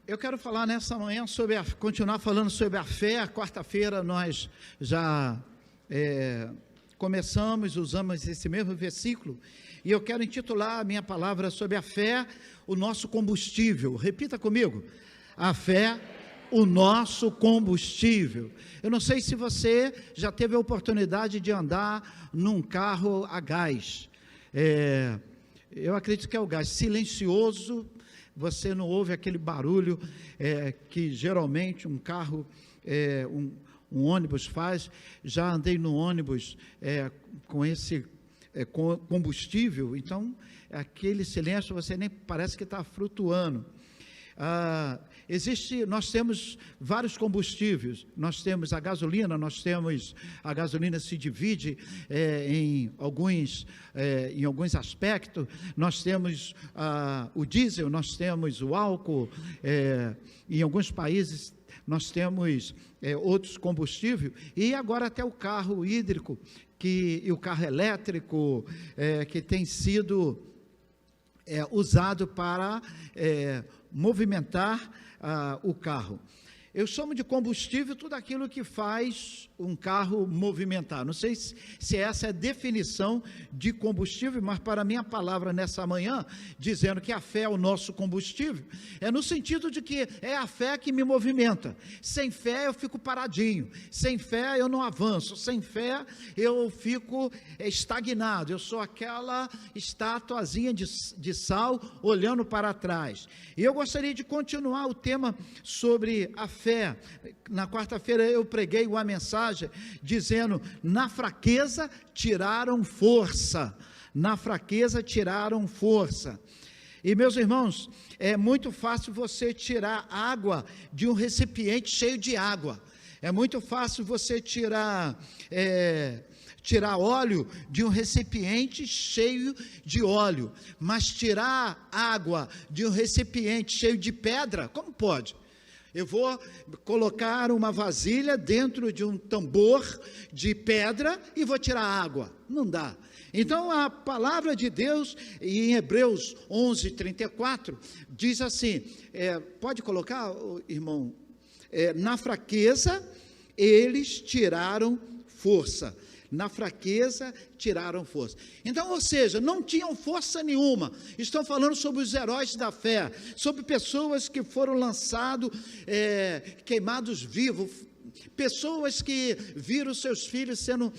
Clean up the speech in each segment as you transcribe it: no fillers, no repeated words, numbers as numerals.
Eu quero falar nessa manhã continuar falando sobre a fé. Quarta-feira nós já usamos esse mesmo versículo, e eu quero intitular a minha palavra sobre a fé, o nosso combustível. Repita comigo: a fé, o nosso combustível. Eu não sei se você já teve a oportunidade de andar num carro a gás. Eu acredito que é o gás silencioso. Você não ouve aquele barulho que geralmente um carro, um ônibus faz. Já andei no ônibus com esse combustível, então aquele silêncio, você nem parece que está flutuando. Nós temos vários combustíveis. Nós temos a gasolina. A gasolina se divide em alguns aspectos. Nós temos o diesel, nós temos o álcool, em alguns países nós temos outros combustíveis, e agora até o carro hídrico e o carro elétrico, que tem sido usado para movimentar o carro. Eu chamo de combustível tudo aquilo que faz um carro movimentar. Não sei se essa é a definição de combustível, mas para mim a palavra nessa manhã, dizendo que a fé é o nosso combustível, é no sentido de que é a fé que me movimenta. Sem fé eu fico paradinho, sem fé eu não avanço, sem fé eu fico estagnado, eu sou aquela estatuazinha de sal olhando para trás. E eu gostaria de continuar o tema sobre a fé. Na quarta-feira eu preguei uma mensagem dizendo: na fraqueza tiraram força. Na fraqueza tiraram força. E, meus irmãos, é muito fácil você tirar água de um recipiente cheio de água. É muito fácil você tirar óleo de um recipiente cheio de óleo, mas tirar água de um recipiente cheio de pedra, como pode? Eu vou colocar uma vasilha dentro de um tambor de pedra e vou tirar água. Não dá. Então, a palavra de Deus, em Hebreus 11:34, diz assim, pode colocar, irmão? Na fraqueza, eles tiraram força. Na fraqueza, tiraram força. Então, ou seja, não tinham força nenhuma. Estão falando sobre os heróis da fé, sobre pessoas que foram lançados, queimados vivos, pessoas que viram seus filhos sendo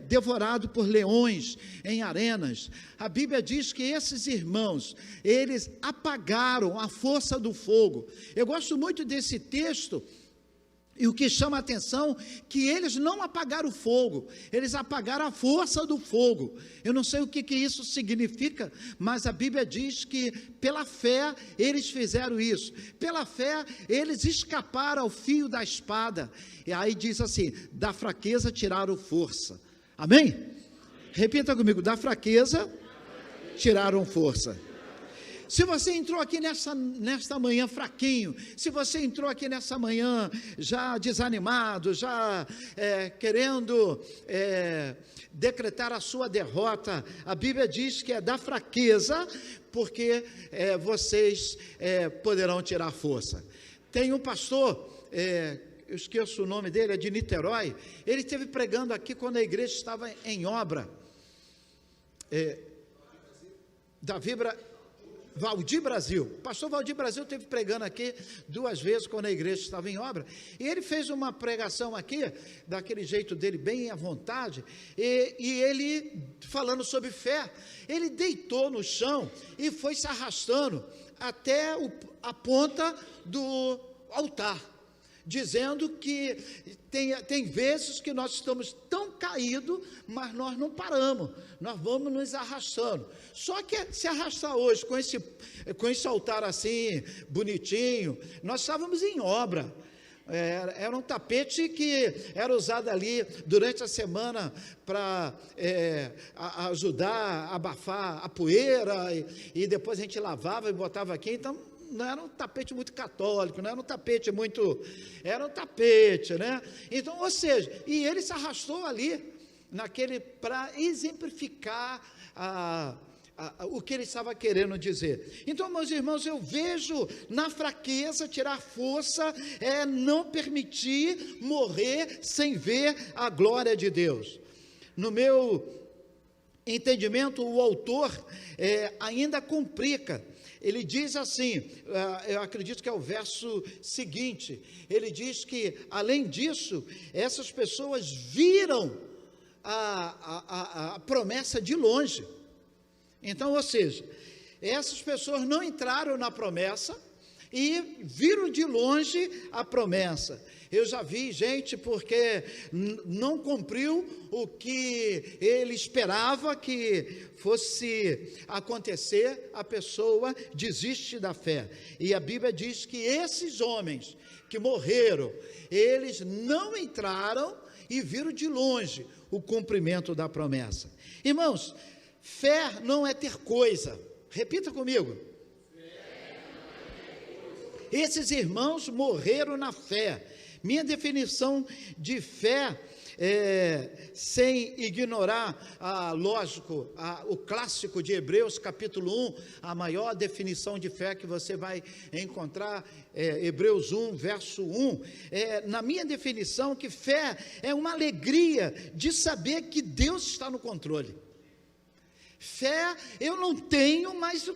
devorados por leões em arenas. A Bíblia diz que esses irmãos, eles apagaram a força do fogo. Eu gosto muito desse texto. E o que chama a atenção, que eles não apagaram o fogo, eles apagaram a força do fogo. Eu não sei o que isso significa, mas a Bíblia diz que pela fé eles fizeram isso. Pela fé eles escaparam ao fio da espada. E aí diz assim: da fraqueza tiraram força. Amém? Repita comigo: da fraqueza tiraram força. Se você entrou aqui nesta manhã fraquinho, se você entrou aqui nessa manhã já desanimado, já querendo decretar a sua derrota, a Bíblia diz que é da fraqueza, porque vocês poderão tirar força. Tem um pastor, eu esqueço o nome dele, é de Niterói. Ele esteve pregando aqui quando a igreja estava em obra. Valdir Brasil, o pastor Valdir Brasil esteve pregando aqui 2 vezes quando a igreja estava em obra, e ele fez uma pregação aqui, daquele jeito dele, bem à vontade, e ele, falando sobre fé, ele deitou no chão e foi se arrastando até a ponta do altar, dizendo que tem vezes que nós estamos tão caídos, mas nós não paramos, nós vamos nos arrastando. Só que se arrastar hoje com esse altar assim, bonitinho, nós estávamos em obra. Era um tapete que era usado ali durante a semana para ajudar a abafar a poeira, e depois a gente lavava e botava aqui. Então não era um tapete muito católico, não era um tapete era um tapete, né? Então, ou seja, e ele se arrastou ali, para exemplificar o que ele estava querendo dizer. Então, meus irmãos, eu vejo na fraqueza tirar força, não permitir morrer sem ver a glória de Deus. No meu entendimento, o autor ainda complica. Ele diz assim, eu acredito que é o verso seguinte, ele diz que, além disso, essas pessoas viram a promessa de longe. Então, ou seja, essas pessoas não entraram na promessa e viram de longe a promessa. Eu já vi gente porque não cumpriu o que ele esperava que fosse acontecer, a pessoa desiste da fé. E a Bíblia diz que esses homens que morreram, eles não entraram e viram de longe o cumprimento da promessa. Irmãos, fé não é ter coisa. Repita comigo. Esses irmãos morreram na fé. Minha definição de fé, sem ignorar, lógico, o clássico de Hebreus, capítulo 1, a maior definição de fé que você vai encontrar, Hebreus 1, verso 1, na minha definição, que fé é uma alegria de saber que Deus está no controle. Fé eu não tenho, mas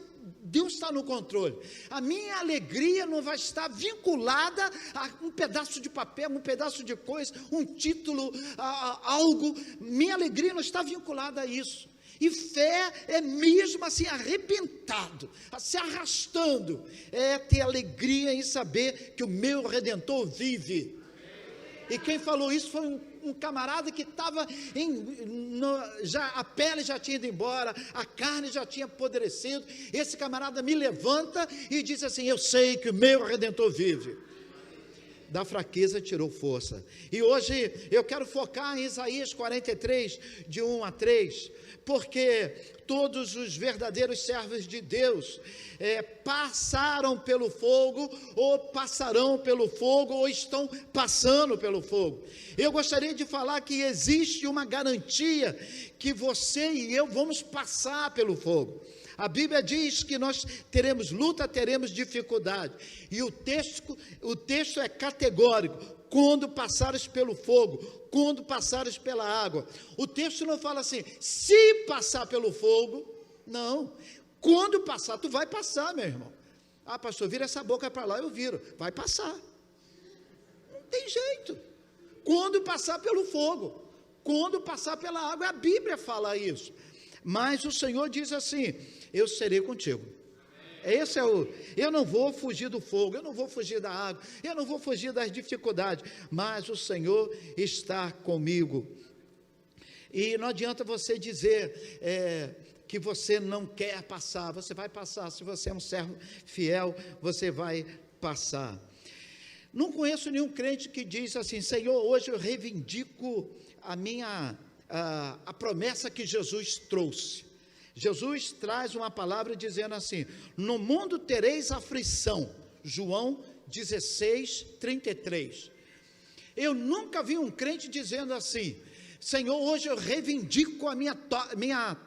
Deus está no controle. A minha alegria não vai estar vinculada a um pedaço de papel, um pedaço de coisa, um título, algo. Minha alegria não está vinculada a isso. E fé é mesmo assim, arrebentado, se arrastando. É ter alegria em saber que o meu Redentor vive. E quem falou isso foi um camarada que estava, a pele já tinha ido embora, a carne já tinha apodrecido. Esse camarada me levanta e diz assim: eu sei que o meu Redentor vive. Da fraqueza tirou força. E hoje eu quero focar em Isaías 43, de 1 a 3, porque todos os verdadeiros servos de Deus passaram pelo fogo, ou passarão pelo fogo, ou estão passando pelo fogo. Eu gostaria de falar que existe uma garantia que você e eu vamos passar pelo fogo. A Bíblia diz que nós teremos luta, teremos dificuldade, e o texto é categórico: quando passares pelo fogo, quando passares pela água. O texto não fala assim, se passar pelo fogo, não, quando passar, tu vai passar, meu irmão. Ah, pastor, vira essa boca para lá, eu viro, vai passar, não tem jeito. Quando passar pelo fogo, quando passar pela água, a Bíblia fala isso. Mas o Senhor diz assim: eu serei contigo. Eu não vou fugir do fogo, eu não vou fugir da água, eu não vou fugir das dificuldades, mas o Senhor está comigo. E não adianta você dizer que você não quer passar, você vai passar. Se você é um servo fiel, você vai passar. Não conheço nenhum crente que diz assim: Senhor, hoje eu reivindico a promessa que Jesus trouxe. Jesus traz uma palavra dizendo assim: no mundo tereis aflição. João 16, 33. Eu nunca vi um crente dizendo assim: Senhor, hoje eu reivindico a minha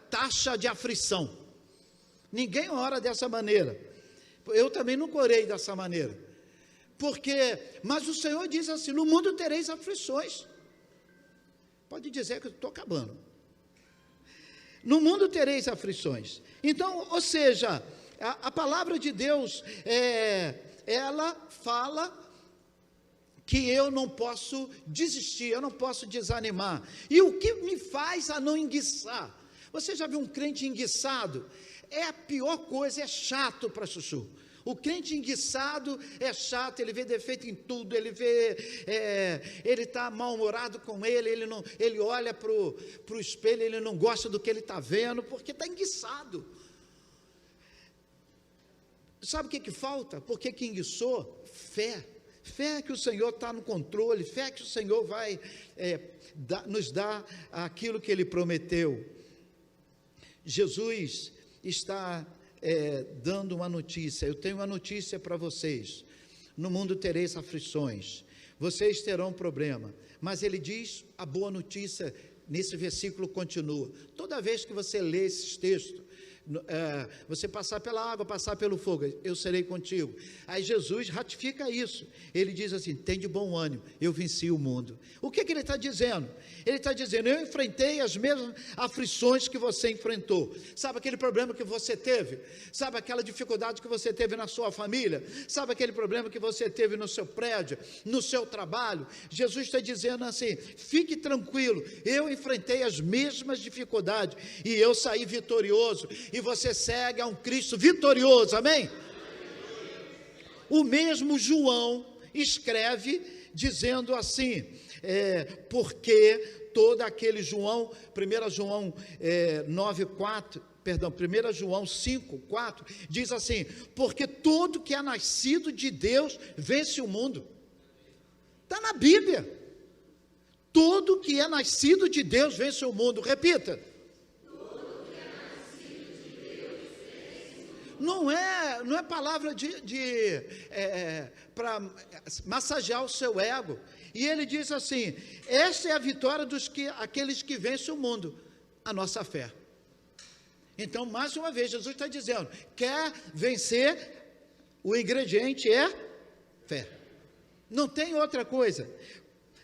taxa de aflição. Ninguém ora dessa maneira. Eu também nunca orei dessa maneira. Mas o Senhor diz assim: no mundo tereis aflições. Pode dizer que eu estou acabando. No mundo tereis aflições. Então, ou seja, a palavra de Deus, ela fala que eu não posso desistir, eu não posso desanimar. E o que me faz a não enguiçar? Você já viu um crente enguiçado? É a pior coisa, é chato para chuchu. O crente enguiçado é chato, ele vê defeito em tudo, ele está mal-humorado com ele olha para o espelho, ele não gosta do que ele está vendo, porque está enguiçado. Sabe o que falta? Por que enguiçou? Fé. Fé que o Senhor está no controle, fé que o Senhor vai nos dar aquilo que Ele prometeu. Jesus está dando uma notícia. Eu tenho uma notícia para vocês: no mundo tereis aflições, vocês terão problema, mas ele diz a boa notícia nesse versículo continua. Toda vez que você lê esses textos, você passar pela água, passar pelo fogo, eu serei contigo. Aí Jesus ratifica isso. Ele diz assim: tem de bom ânimo, eu venci o mundo. O que ele está dizendo? Ele está dizendo: eu enfrentei as mesmas aflições que você enfrentou. Sabe aquele problema que você teve? Sabe aquela dificuldade que você teve na sua família? Sabe aquele problema que você teve no seu prédio, no seu trabalho? Jesus está dizendo assim: fique tranquilo, eu enfrentei as mesmas dificuldades e eu saí vitorioso. E você segue a um Cristo vitorioso, amém? O mesmo João escreve dizendo assim, porque todo aquele João, 1 João 1 João 5, 4, diz assim: porque todo que é nascido de Deus vence o mundo. Está na Bíblia. Todo que é nascido de Deus vence o mundo. Repita. Não é palavra para massagear o seu ego. E ele diz assim: essa é a vitória aqueles que vencem o mundo, a nossa fé. Então, mais uma vez, Jesus está dizendo: quer vencer, o ingrediente é fé. Não tem outra coisa.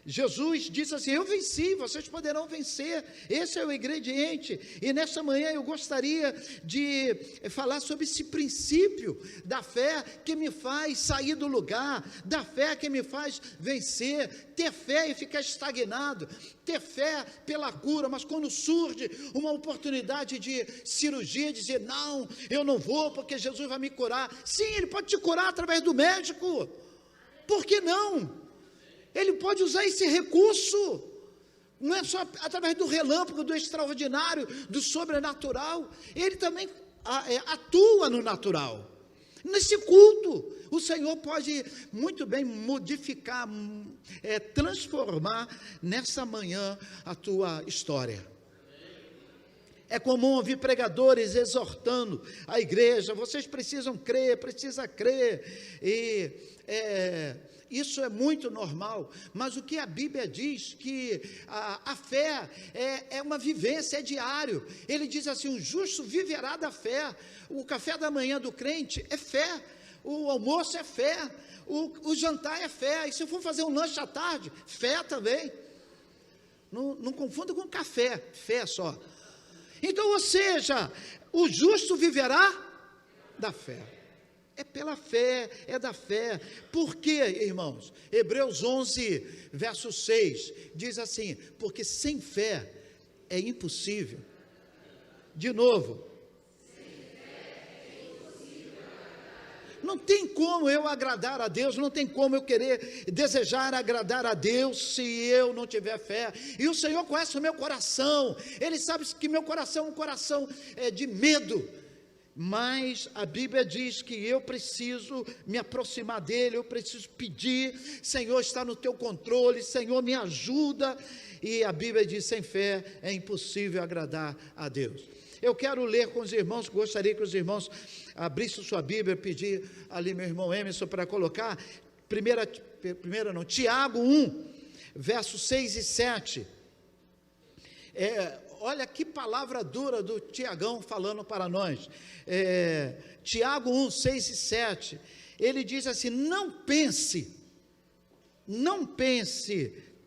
Jesus disse assim: eu venci, vocês poderão vencer, esse é o ingrediente. E nessa manhã eu gostaria de falar sobre esse princípio da fé que me faz sair do lugar, da fé que me faz vencer, ter fé e ficar estagnado, ter fé pela cura, mas quando surge uma oportunidade de cirurgia, dizer: não, eu não vou porque Jesus vai me curar. Sim, Ele pode te curar através do médico, por que não? Ele pode usar esse recurso, não é só através do relâmpago, do extraordinário, do sobrenatural. Ele também atua no natural. Nesse culto, o Senhor pode muito bem modificar, transformar nessa manhã a tua história. É comum ouvir pregadores exortando a igreja: vocês precisam crer, precisa crer, isso é muito normal, mas o que a Bíblia diz, que a fé é uma vivência, é diário. Ele diz assim: o justo viverá da fé. O café da manhã do crente é fé, o almoço é fé, o jantar é fé, e se for fazer um lanche à tarde, fé também. Não confunda com café, fé só. Então, ou seja, o justo viverá da fé. É pela fé, é da fé. Por quê, irmãos? Hebreus 11, verso 6, diz assim: porque sem fé é impossível. De novo. Não tem como eu agradar a Deus, não tem como eu querer, desejar agradar a Deus se eu não tiver fé. E o Senhor conhece o meu coração, Ele sabe que meu coração é um coração de medo. Mas a Bíblia diz que eu preciso me aproximar dEle, eu preciso pedir: Senhor, está no teu controle, Senhor, me ajuda. E a Bíblia diz: sem fé é impossível agradar a Deus. Eu quero ler com os irmãos, gostaria que os irmãos abrissem sua Bíblia, pedir ali meu irmão Emerson para colocar, Tiago 1, versos 6 e 7. Olha que palavra dura do Tiagão falando para nós. Tiago 1, 6 e 7, ele diz assim: não pense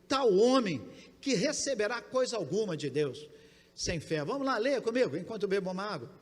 tal homem que receberá coisa alguma de Deus sem fé. Vamos lá, leia comigo, enquanto eu bebo uma água.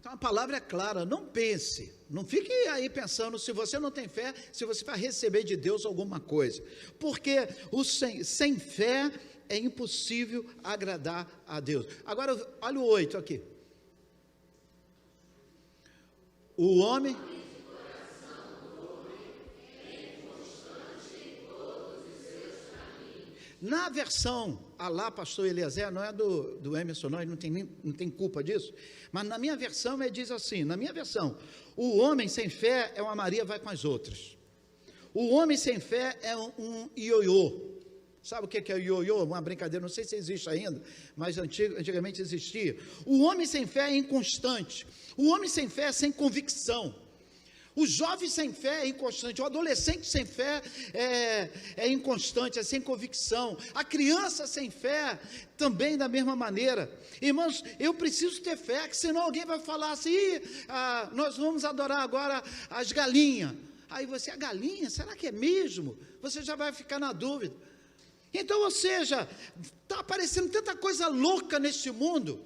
Então a palavra é clara: não pense, não fique aí pensando se você não tem fé, se você vai receber de Deus alguma coisa, porque sem fé é impossível agradar a Deus. Agora olha o 8 aqui. O homem na versão Alá, pastor Eliezer, não é do Emerson, não, ele não tem culpa disso, mas na minha versão ele diz assim, na minha versão, o homem sem fé é uma Maria vai com as outras. O homem sem fé é um ioiô. Sabe o que é o ioiô? Uma brincadeira, não sei se existe ainda, mas antigamente existia. O homem sem fé é inconstante. O homem sem fé é sem convicção. O jovem sem fé é inconstante. O adolescente sem fé é inconstante, é sem convicção. A criança sem fé também da mesma maneira. Irmãos, eu preciso ter fé, que senão alguém vai falar assim, nós vamos adorar agora as galinhas. Aí você, a galinha, será que é mesmo? Você já vai ficar na dúvida. Então, ou seja, está aparecendo tanta coisa louca neste mundo,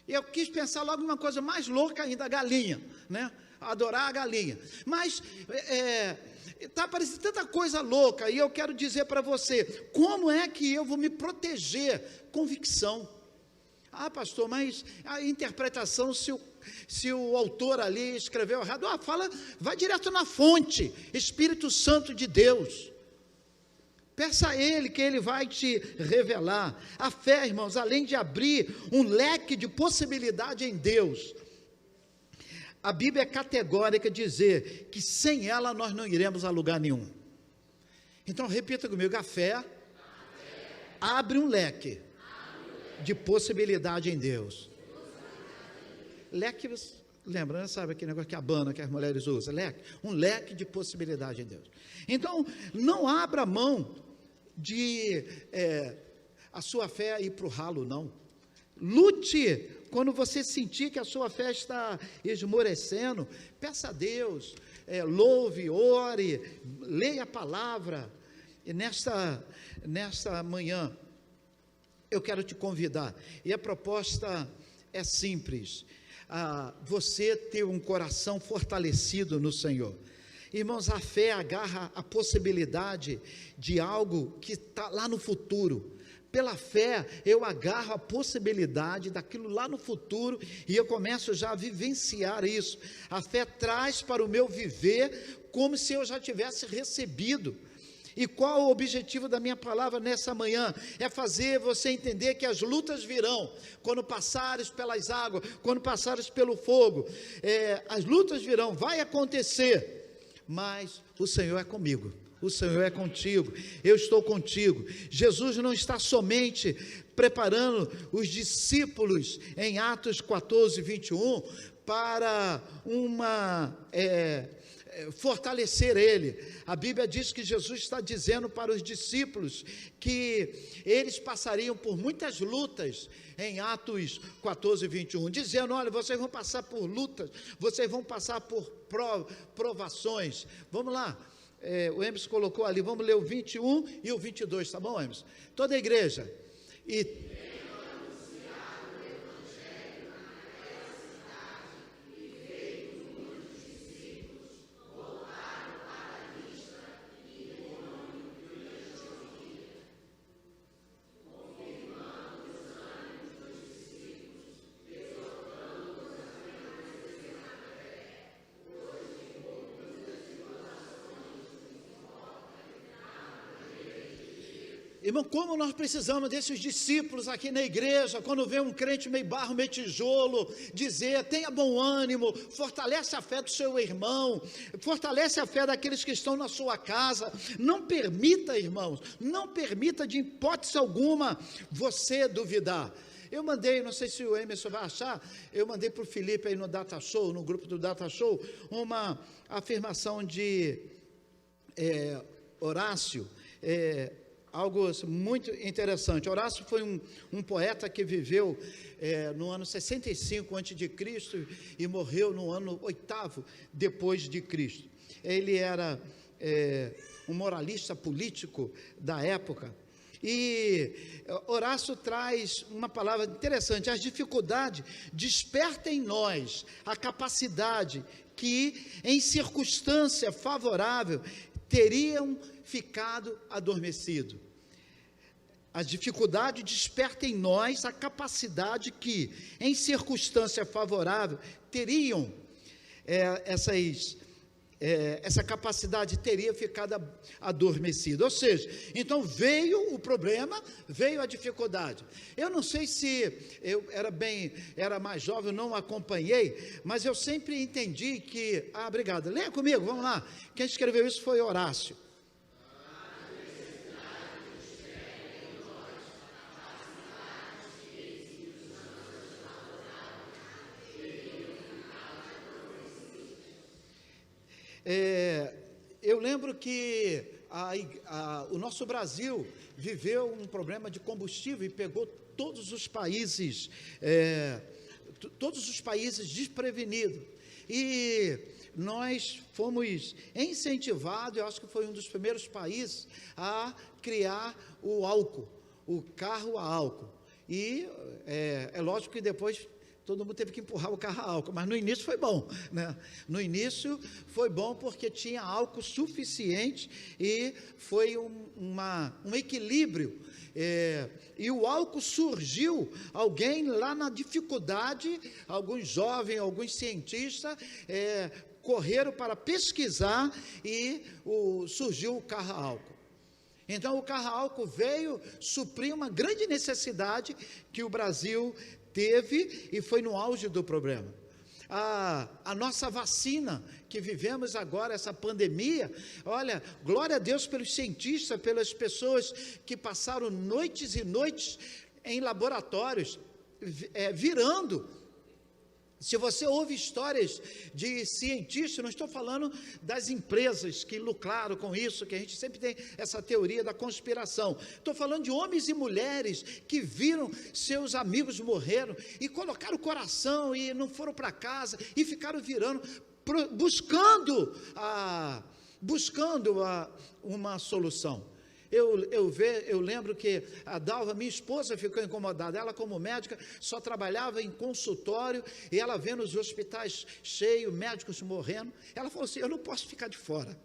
e eu quis pensar logo em uma coisa mais louca ainda, a galinha, né? Adorar a galinha. Mas está aparecendo tanta coisa louca, e eu quero dizer para você, como é que eu vou me proteger? Convicção. Ah, pastor, mas a interpretação, se o autor ali escreveu errado, vai direto na fonte, Espírito Santo de Deus. Peça a Ele que Ele vai te revelar. A fé, irmãos, além de abrir um leque de possibilidade em Deus, a Bíblia é categórica dizer que sem ela nós não iremos a lugar nenhum. Então repita comigo, a fé abre um leque de possibilidade em Deus. Leque, lembra, né? Sabe aquele negócio que abana, que as mulheres usam? Leque, um leque de possibilidade em Deus. Então, não abra mão de a sua fé ir para o ralo, não. Lute quando você sentir que a sua fé está esmorecendo, peça a Deus, louve, ore, leia a palavra. E nesta manhã, eu quero te convidar, e a proposta é simples, você ter um coração fortalecido no Senhor. Irmãos, a fé agarra a possibilidade de algo que está lá no futuro. Pela fé, eu agarro a possibilidade daquilo lá no futuro e eu começo já a vivenciar isso. A fé traz para o meu viver como se eu já tivesse recebido. E qual o objetivo da minha palavra nessa manhã? É fazer você entender que as lutas virão, quando passares pelas águas, quando passares pelo fogo, as lutas virão, vai acontecer, mas o Senhor é comigo, o Senhor é contigo, eu estou contigo. Jesus não está somente preparando os discípulos em Atos 14, 21, para fortalecer ele. A Bíblia diz que Jesus está dizendo para os discípulos que eles passariam por muitas lutas em Atos 14, 21, dizendo, olha, vocês vão passar por lutas, vocês vão passar por provações. Vamos lá, o Emerson colocou ali, vamos ler o 21 e o 22, tá bom, Emerson? Toda a igreja. Irmão, como nós precisamos desses discípulos aqui na igreja, quando vê um crente meio barro, meio tijolo, dizer, tenha bom ânimo, fortalece a fé do seu irmão, fortalece a fé daqueles que estão na sua casa. Não permita, irmãos, não permita de hipótese alguma você duvidar. Eu mandei, não sei se o Emerson vai achar, eu mandei para o Felipe aí no Data Show, no grupo do Data Show, uma afirmação de Horácio, algo muito interessante. Horácio foi um poeta que viveu no ano 65 a.C. e morreu no ano 8º depois de Cristo. Ele era um moralista político da época. E Horácio traz uma palavra interessante: as dificuldades despertam em nós a capacidade que, em circunstância favorável, teriam ficado adormecido. As dificuldades despertam em nós a capacidade que, em circunstância favorável, teriam essas essa capacidade teria ficado adormecida. Ou seja, então veio o problema, veio a dificuldade. Eu não sei se eu era mais jovem, eu não acompanhei, mas eu sempre entendi que, obrigado, leia comigo, vamos lá, quem escreveu isso foi Horácio. Eu lembro que o nosso Brasil viveu um problema de combustível e pegou todos os países desprevenidos. E nós fomos incentivados, eu acho que foi um dos primeiros países a criar o álcool, o carro a álcool. E é lógico que depois todo mundo teve que empurrar o carro a álcool, mas no início foi bom, né? No início foi bom porque tinha álcool suficiente e foi um equilíbrio. E o álcool surgiu, alguém lá na dificuldade, alguns jovens, alguns cientistas, correram para pesquisar e surgiu o carro a álcool. Então o carro a álcool veio suprir uma grande necessidade que o Brasil teve e foi no auge do problema. A nossa vacina que vivemos agora, essa pandemia, olha, glória a Deus pelos cientistas, pelas pessoas que passaram noites e noites em laboratórios, virando. Se você ouve histórias de cientistas, não estou falando das empresas que lucraram com isso, que a gente sempre tem essa teoria da conspiração. Estou falando de homens e mulheres que viram seus amigos morreram e colocaram o coração e não foram para casa e ficaram virando, buscando uma solução. Eu lembro que a Dalva, minha esposa, ficou incomodada. Ela, como médica, só trabalhava em consultório e ela vendo os hospitais cheios, médicos morrendo. Ela falou assim: eu não posso ficar de fora.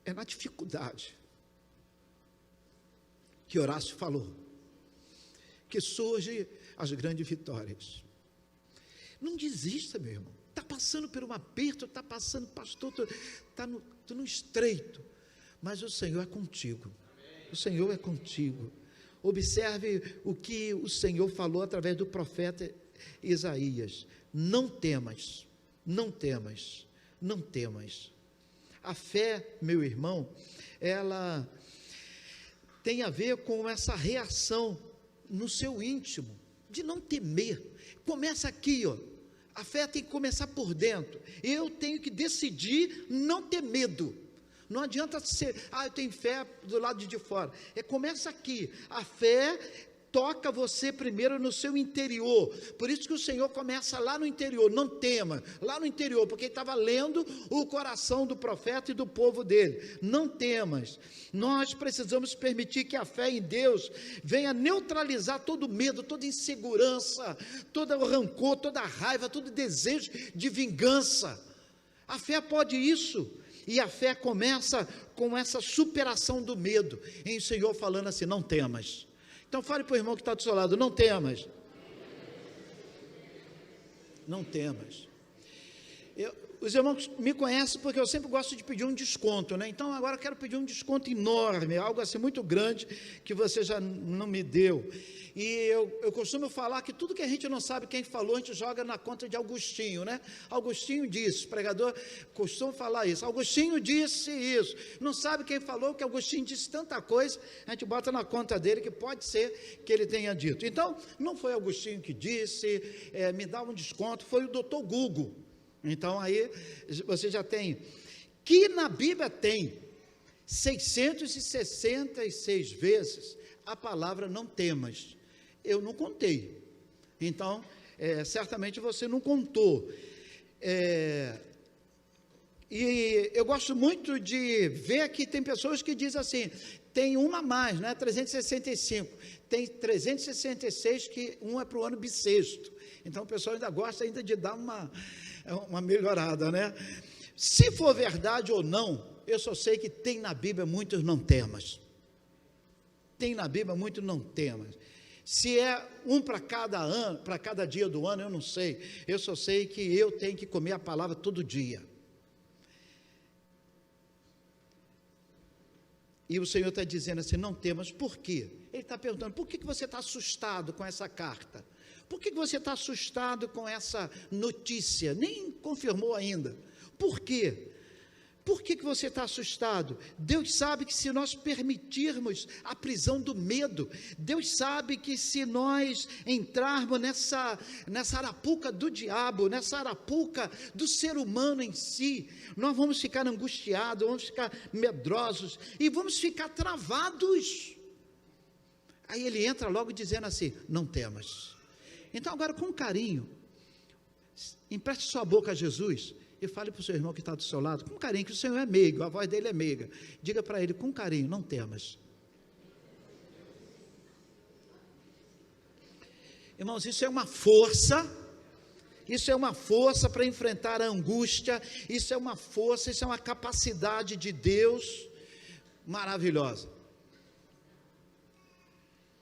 É na dificuldade que Horácio falou que surgem as grandes vitórias. Não desista, meu irmão. Está passando por um aperto, está passando, pastor, está no estreito, mas o Senhor é contigo. O Senhor é contigo. Observe o que o Senhor falou através do profeta Isaías: não temas, não temas, não temas. A fé, meu irmão, ela tem a ver com essa reação no seu íntimo, de não temer. Começa aqui, a fé tem que começar por dentro. Eu tenho que decidir não ter medo. Não adianta ser, eu tenho fé do lado de fora. Começa aqui. A fé toca você primeiro no seu interior. Por isso que o Senhor começa lá no interior. Não tema, lá no interior, porque ele estava lendo o coração do profeta e do povo dele. Não temas. Nós precisamos permitir que a fé em Deus venha neutralizar todo medo, toda insegurança, todo o rancor, toda a raiva, todo desejo de vingança. A fé pode isso. E a fé começa com essa superação do medo. E o Senhor falando assim: não temas. Então fale para o irmão que está do seu lado: não temas. Não temas. Os irmãos me conhecem porque eu sempre gosto de pedir um desconto, né? Então agora eu quero pedir um desconto enorme, algo assim muito grande que você já não me deu. E eu costumo falar que tudo que a gente não sabe quem falou, a gente joga na conta de Agostinho, né? Agostinho disse, pregador costuma falar isso, Agostinho disse isso, não sabe quem falou, que Agostinho disse tanta coisa, a gente bota na conta dele, que pode ser que ele tenha dito. Então, não foi Agostinho que disse, me dá um desconto, foi o doutor Google. Então, aí, você já tem, que na Bíblia tem 666 vezes a palavra não temas. Eu não contei, então, certamente você não contou. E eu gosto muito de ver que tem pessoas que dizem assim, tem uma a mais, né? 365, tem 366 que um é para o ano bissexto, então o pessoal ainda gosta ainda de dar uma melhorada, né? Se for verdade ou não, eu só sei que tem na Bíblia muitos não temas. Tem na Bíblia muitos não temas. Se é um para cada ano, para cada dia do ano, eu não sei. Eu só sei que eu tenho que comer a palavra todo dia. E o Senhor está dizendo assim, não temas, por quê? Ele está perguntando, por que você está assustado com essa carta? Por que você está assustado com essa notícia? Nem confirmou ainda. Por quê? Por que você está assustado? Deus sabe que se nós permitirmos a prisão do medo, Deus sabe que se nós entrarmos nessa arapuca do diabo, nessa arapuca do ser humano em si, nós vamos ficar angustiados, vamos ficar medrosos e vamos ficar travados. Aí ele entra logo dizendo assim, não temas. Então agora com carinho, empreste sua boca a Jesus, e fale para o seu irmão que está do seu lado, com carinho, que o Senhor é meigo, a voz dele é meiga, diga para ele com carinho, não temas. Irmãos, isso é uma força para enfrentar a angústia, isso é uma força, isso é uma capacidade de Deus maravilhosa.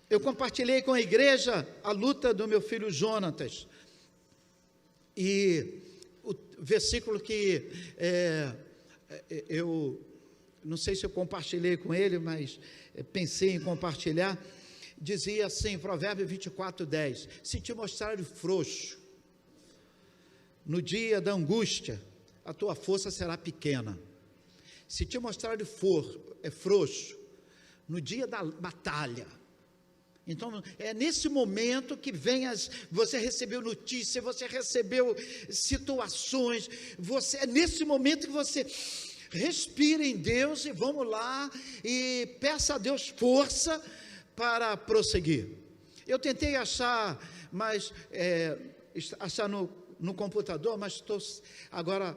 Eu compartilhei com a igreja a luta do meu filho Jonatas, e o versículo que eu não sei se eu compartilhei com ele, mas pensei em compartilhar, dizia assim, Provérbio 24:10, se te mostrares frouxo, no dia da angústia, a tua força será pequena. Se te mostrares frouxo, no dia da batalha, então, é nesse momento que você recebeu notícia, você recebeu situações, é nesse momento que você respira em Deus e vamos lá e peça a Deus força para prosseguir. Eu tentei achar, mas achar no computador, mas estou agora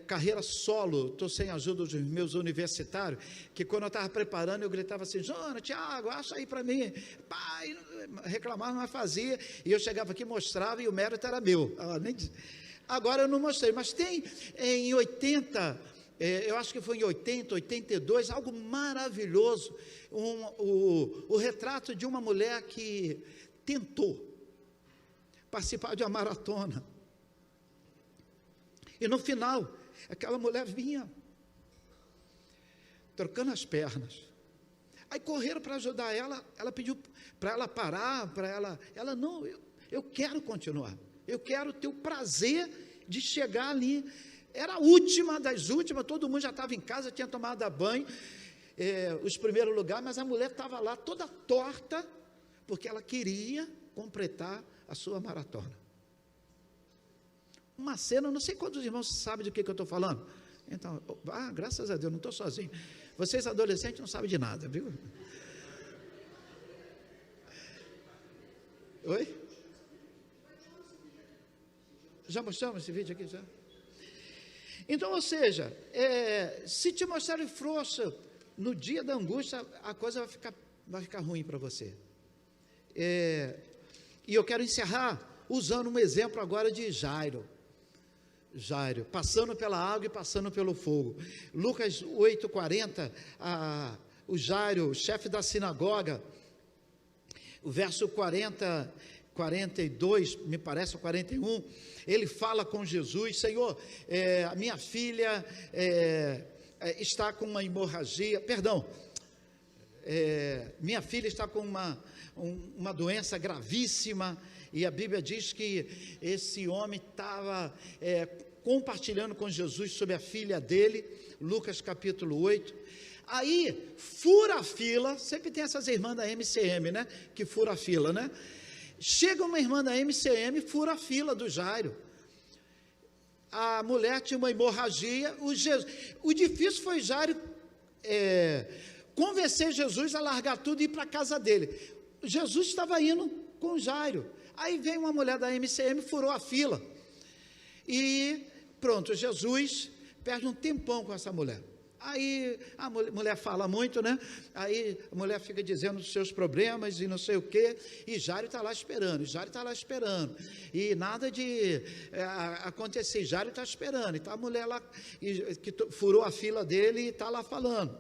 carreira solo, estou sem a ajuda dos meus universitários, que quando eu estava preparando, eu gritava assim, Jonas, Tiago, acha aí para mim, pai, reclamava, mas fazia, e eu chegava aqui, mostrava, e o mérito era meu. Agora eu não mostrei, mas tem em 80, eu acho que foi em 80, 82, algo maravilhoso, o retrato de uma mulher que tentou participar de uma maratona, e no final, aquela mulher vinha, trocando as pernas, aí correram para ajudar ela, ela pediu para ela parar, ela não, eu quero continuar, eu quero ter o prazer de chegar ali, era a última das últimas, todo mundo já estava em casa, tinha tomado banho, os primeiros lugares, mas a mulher estava lá toda torta, porque ela queria completar a sua maratona. Uma cena, não sei quantos irmãos sabem do que eu estou falando. Então, graças a Deus, não estou sozinho. Vocês adolescentes não sabem de nada, viu? Oi? Já mostramos esse vídeo aqui? Já? Então, ou seja, se te mostrarem frouxo no dia da angústia, a coisa vai ficar ruim para você. E eu quero encerrar usando um exemplo agora de Jairo, passando pela água e passando pelo fogo. Lucas 8:40, o Jairo, o chefe da sinagoga, o verso 40, 42, me parece, o 41, ele fala com Jesus, Senhor, a minha filha está com uma hemorragia, minha filha está com uma doença gravíssima, e a Bíblia diz que esse homem estava compartilhando com Jesus sobre a filha dele, Lucas capítulo 8, aí fura a fila, sempre tem essas irmãs da MCM, né, que fura a fila, né, chega uma irmã da MCM, fura a fila do Jairo, a mulher tinha uma hemorragia, o difícil foi Jairo convencer Jesus a largar tudo e ir para a casa dele. Jesus estava indo com Jairo, aí vem uma mulher da MCM, furou a fila, e pronto, Jesus perde um tempão com essa mulher. Aí a mulher fala muito, né? Aí a mulher fica dizendo os seus problemas e não sei o quê, e Jairo está lá esperando, e nada de acontecer, Jairo está esperando, e está a mulher lá, que furou a fila dele, e está lá falando.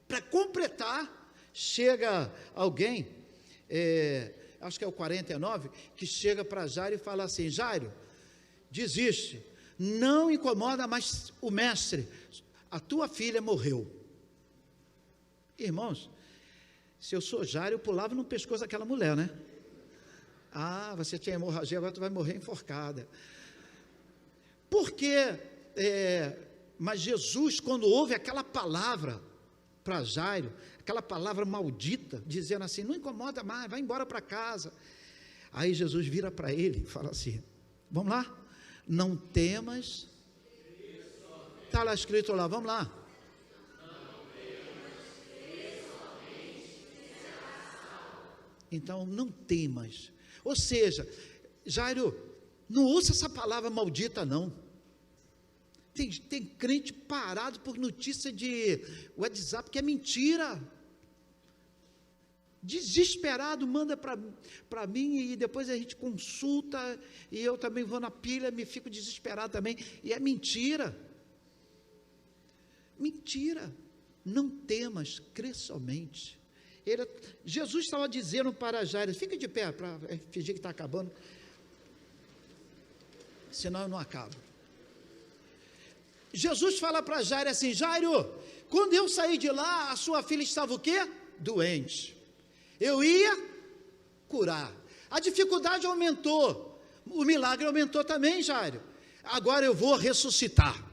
Para completar, chega alguém, acho que é o 49, que chega para Jairo e fala assim: Jairo, desiste, não incomoda mais o mestre, a tua filha morreu. Irmãos, se eu sou Jairo, eu pulava no pescoço daquela mulher, né? Ah, você tinha hemorragia, agora tu vai morrer enforcada. Porque, mas Jesus, quando ouve aquela palavra para Jairo, aquela palavra maldita, dizendo assim: não incomoda mais, vai embora para casa. Aí Jesus vira para ele e fala assim: vamos lá, não temas. Está lá escrito lá, vamos lá. Então, não temas. Ou seja, Jairo, não ouça essa palavra maldita, não. Tem crente parado por notícia de WhatsApp, que é mentira. Desesperado, manda para mim, e depois a gente consulta, e eu também vou na pilha, me fico desesperado também, e é mentira. Mentira. Não temas, crê somente. Jesus estava dizendo para Jairo, fica de pé, para fingir que está acabando, senão eu não acabo. Jesus fala para Jairo assim: Jairo, quando eu saí de lá, a sua filha estava o quê? Doente. Eu ia curar. A dificuldade aumentou, o milagre aumentou também, Jairo. Agora eu vou ressuscitar.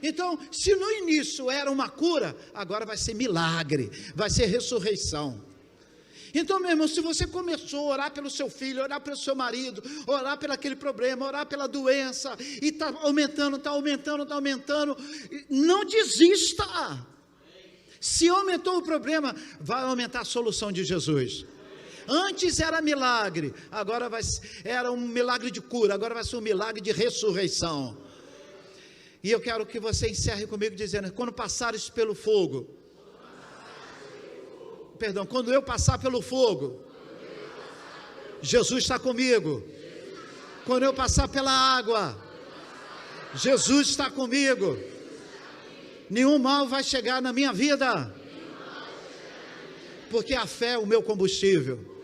Então, se no início era uma cura, agora vai ser milagre, vai ser ressurreição. Então, meu irmão, se você começou a orar pelo seu filho, orar pelo seu marido, orar pelo aquele problema, orar pela doença, e está aumentando, não desista. Se aumentou o problema, vai aumentar a solução de Jesus. Antes era milagre, agora era um milagre de cura, agora vai ser um milagre de ressurreição. E eu quero que você encerre comigo dizendo: quando passares pelo fogo, quando eu passar pelo fogo, Jesus está comigo. Quando eu passar pela água, Jesus está comigo. Nenhum mal vai chegar na minha vida, porque a fé é o meu combustível.